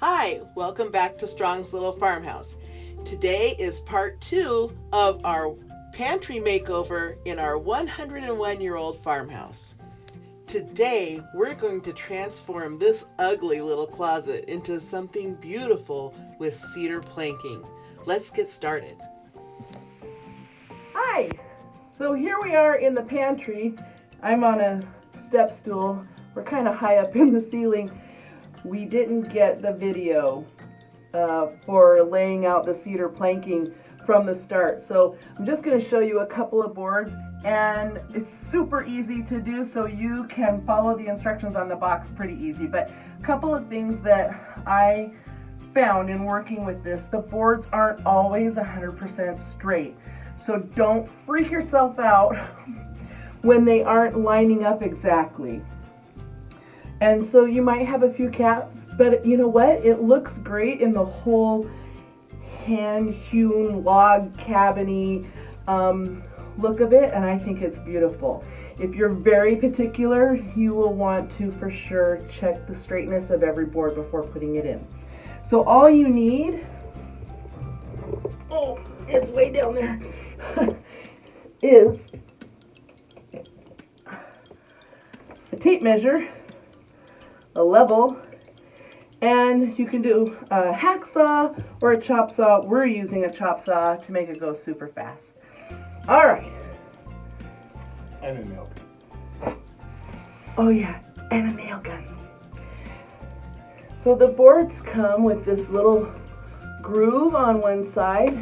Hi, welcome back to Strong's Little Farmhouse. Today is part 2 of our pantry makeover in our 101-year-old farmhouse. Today, we're going to transform this ugly little closet into something beautiful with cedar planking. Let's get started. Hi! So here we are in the pantry. I'm on a step stool. We're kind of high up in the ceiling. We didn't get the video for laying out the cedar planking from the start. So I'm just going to show you a couple of boards, and it's super easy to do, so you can follow the instructions on the box pretty easy. But a couple of things that I found in working with this: the boards aren't always 100% straight. So don't freak yourself out when they aren't lining up exactly. And so you might have a few gaps, but you know what? It looks great in the whole hand-hewn log cabin-y look of it, and I think it's beautiful. If you're very particular, you will want to for sure check the straightness of every board before putting it in. So all you need, oh, it's way down there, is a tape measure, a level, and you can do a hacksaw or a chop saw. We're using a chop saw to make it go super fast. All right. And a nail gun. Oh yeah, and a nail gun. So the boards come with this little groove on one side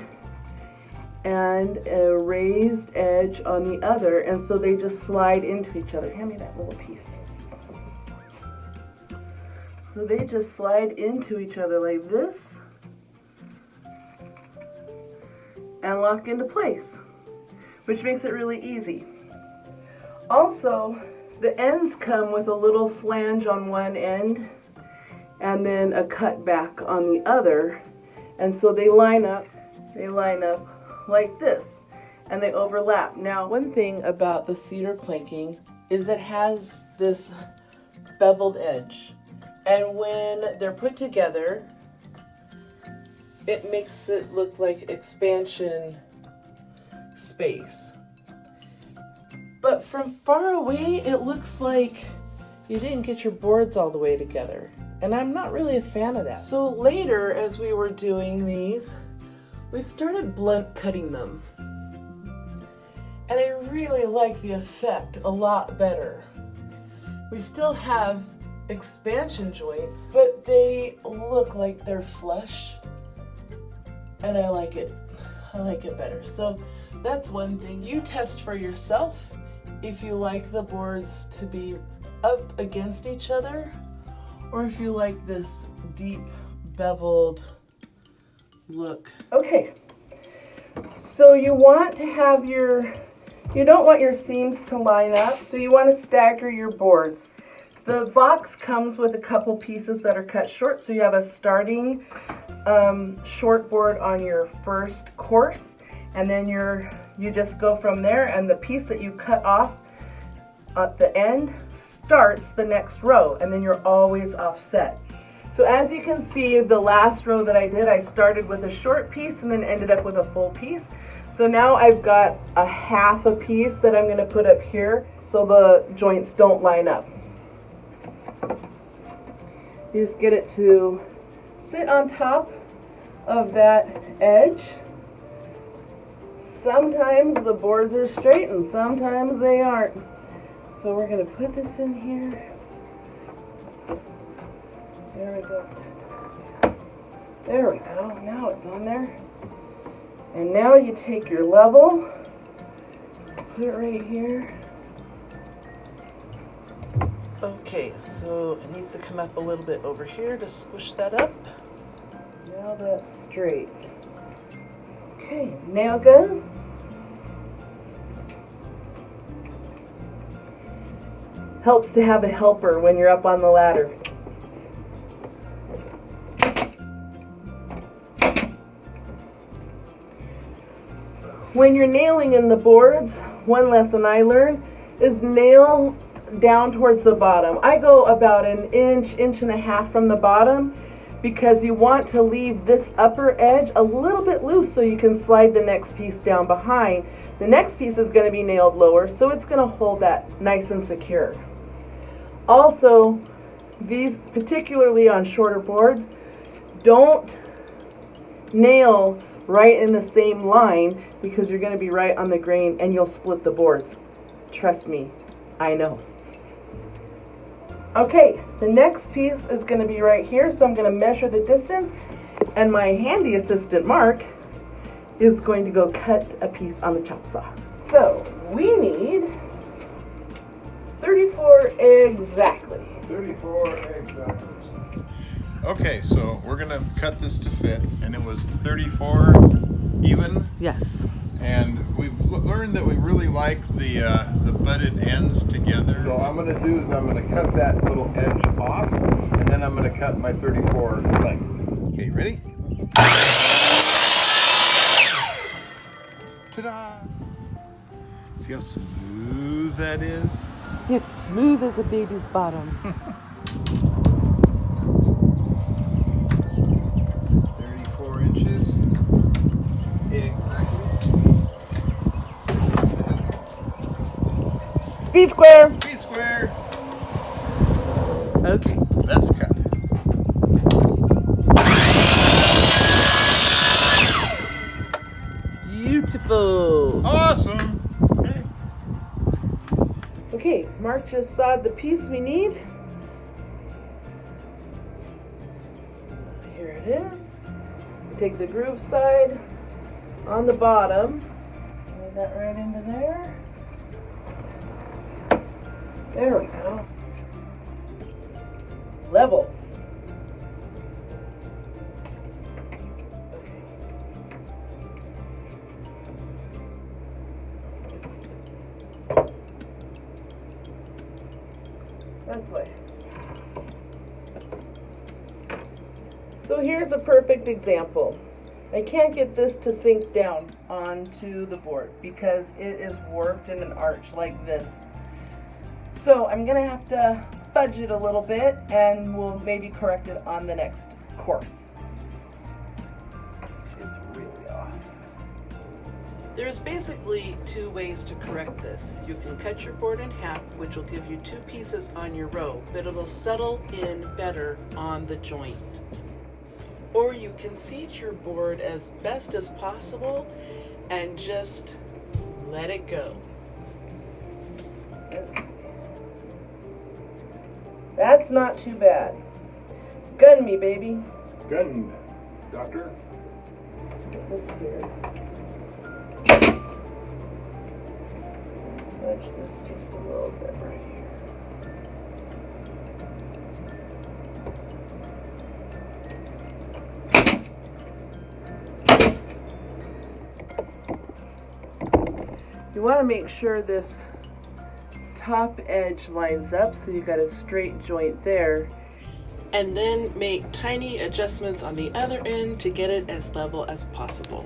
and a raised edge on the other, and so they just slide into each other. Hand me that little piece. So they just slide into each other like this and lock into place, which makes it really easy. Also, the ends come with a little flange on one end and then a cut back on the other, and so they line up like this, and they overlap. Now, one thing about the cedar planking is it has this beveled edge. And when they're put together, it makes it look like expansion space. But from far away, it looks like you didn't get your boards all the way together. And I'm not really a fan of that. So later, as we were doing these, we started blunt cutting them. And I really like the effect a lot better. We still have expansion joints, but they look like they're flush, and I like it better. So that's one thing. You test for yourself if you like the boards to be up against each other, or if you like this deep beveled look. Okay, so you want to have you don't want your seams to line up, so you want to stagger your boards. The box comes with a couple pieces that are cut short, so you have a starting short board on your first course, and then you just go from there, and the piece that you cut off at the end starts the next row, and then you're always offset. So as you can see, the last row that I did, I started with a short piece and then ended up with a full piece. So now I've got a half a piece that I'm going to put up here so the joints don't line up. You just get it to sit on top of that edge. Sometimes the boards are straight and sometimes they aren't. So we're going to put this in here. There we go. There we go. Now it's on there. And now you take your level, put it right here. Okay, so it needs to come up a little bit over here to squish that up. Now that's straight. Okay, nail gun. Helps to have a helper when you're up on the ladder. When you're nailing in the boards, one lesson I learned is nail down towards the bottom. I go about an inch and a half from the bottom because you want to leave this upper edge a little bit loose so you can slide the next piece down behind. The next piece is going to be nailed lower, so it's going to hold that nice and secure. Also, these, particularly on shorter boards, don't nail right in the same line because you're going to be right on the grain and you'll split the boards. Trust me, I know. Okay, the next piece is going to be right here, so I'm going to measure the distance, and my handy assistant Mark is going to go cut a piece on the chop saw. So we need 34 exactly. 34 exactly. Okay, so we're gonna cut this to fit, and it was 34 even. Yes. And we've learned that we really like the butted ends together. So I'm gonna do is I'm gonna cut that little edge off, and then I'm gonna cut my 34 length. Okay, ready? Ta-da! See how smooth that is? It's smooth as a baby's bottom. 34 inches. Exactly. Speed square. Speed square. Okay. Let's cut. Beautiful. Awesome. Okay. Okay, Mark just sawed the piece we need. Here it is. Take the groove side on the bottom. Slide that right into there. There we go. Level. That's why. So here's a perfect example. I can't get this to sink down onto the board because it is warped in an arch like this. So I'm gonna have to fudge it a little bit and we'll maybe correct it on the next course. It's really off. There's basically two ways to correct this. You can cut your board in half, which will give you two pieces on your row, but it'll settle in better on the joint. Or you can seat your board as best as possible and just let it go. That's not too bad. Gun me, baby. Gun, doctor. Get this here. Fudge this just a little bit right here. You want to make sure this top edge lines up so you got a straight joint there. And then make tiny adjustments on the other end to get it as level as possible.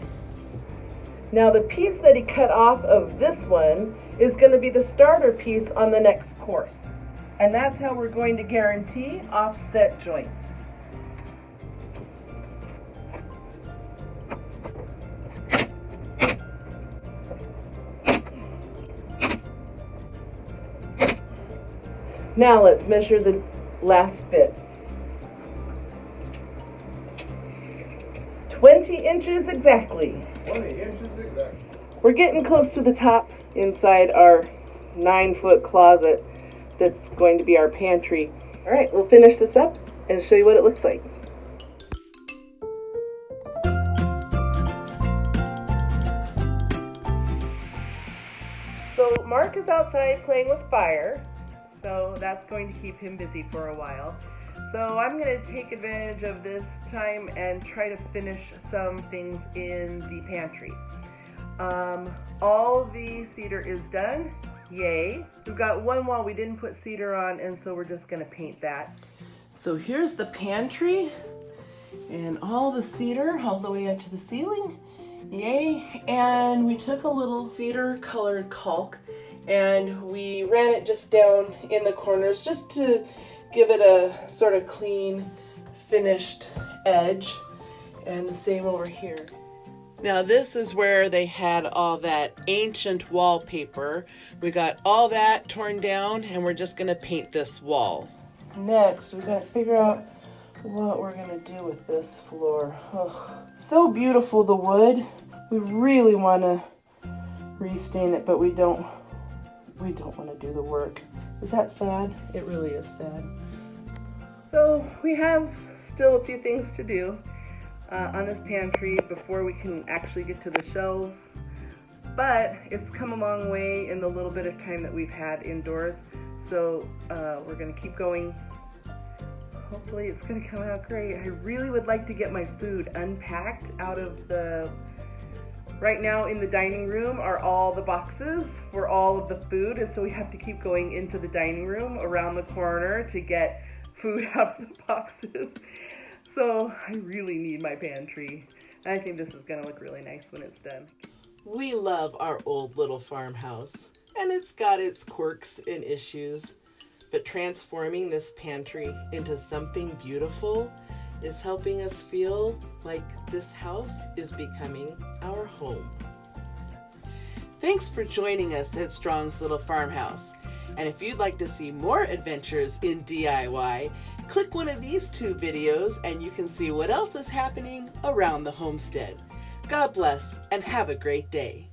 Now the piece that he cut off of this one is going to be the starter piece on the next course. And that's how we're going to guarantee offset joints. Now let's measure the last bit. 20 inches exactly. 20 inches exactly. We're getting close to the top inside our 9-foot closet that's going to be our pantry. All right, we'll finish this up and show you what it looks like. So Mark is outside playing with fire, so that's going to keep him busy for a while. So I'm going to take advantage of this time and try to finish some things in the pantry. All the cedar is done. Yay. We've got one wall we didn't put cedar on, and so we're just going to paint that. So here's the pantry and all the cedar all the way up to the ceiling. Yay. And we took a little cedar colored caulk and we ran it just down in the corners just to give it a sort of clean, finished edge, and the same over here. Now this is where they had all that ancient wallpaper. We got all that torn down and we're just gonna paint this wall. Next, we gotta figure out what we're gonna do with this floor. Ugh. So beautiful, the wood. We really wanna restain it, but we don't wanna do the work. Is that sad? It really is sad. So we have still a few things to do on this pantry before we can actually get to the shelves, but it's come a long way in the little bit of time that we've had indoors, so we're going to keep going. Hopefully it's going to come out great. I really would like to get my food unpacked out of the... Right now in the dining room are all the boxes for all of the food, and so we have to keep going into the dining room around the corner to get food out of the boxes. So I really need my pantry. I think this is gonna look really nice when it's done. We love our old little farmhouse, and it's got its quirks and issues, but transforming this pantry into something beautiful is helping us feel like this house is becoming our home. Thanks for joining us at Strong's Little Farmhouse. And if you'd like to see more adventures in DIY, click one of these 2 videos and you can see what else is happening around the homestead. God bless and have a great day.